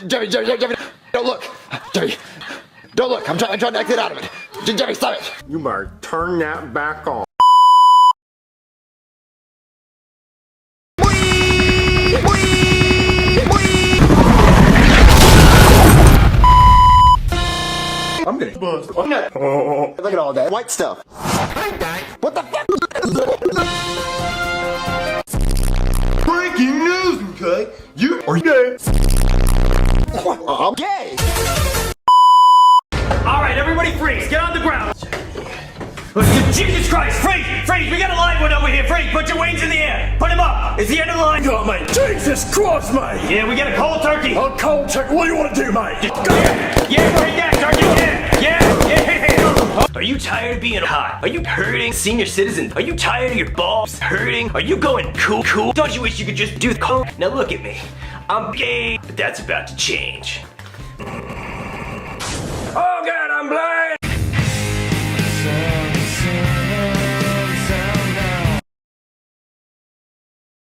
Jeffy, don't look. Jeffy, don't look. I'm trying to exit out of it. Jeffy, stop it. You better turn that back on. I'm gonna bust. Look at all that white stuff. What the fuck? Breaking news, okay? You are gay. I'm gay. Alright, everybody freeze. Get on the ground. Jesus Christ, freeze! Freeze! We got a live one over here. Freeze! Put your wings in the air. Put him up. It's the end of the line. God, mate. Jesus Christ, mate. Yeah, we got a cold turkey. A cold turkey. What do you want to do, mate? Yeah, break that turkey. Yeah. Are you tired of being hot? Are you hurting, senior citizen? Are you tired of your balls hurting? Are you going cool? Don't you wish you could just do the cold? Now look at me. I'm gay, but that's about to change.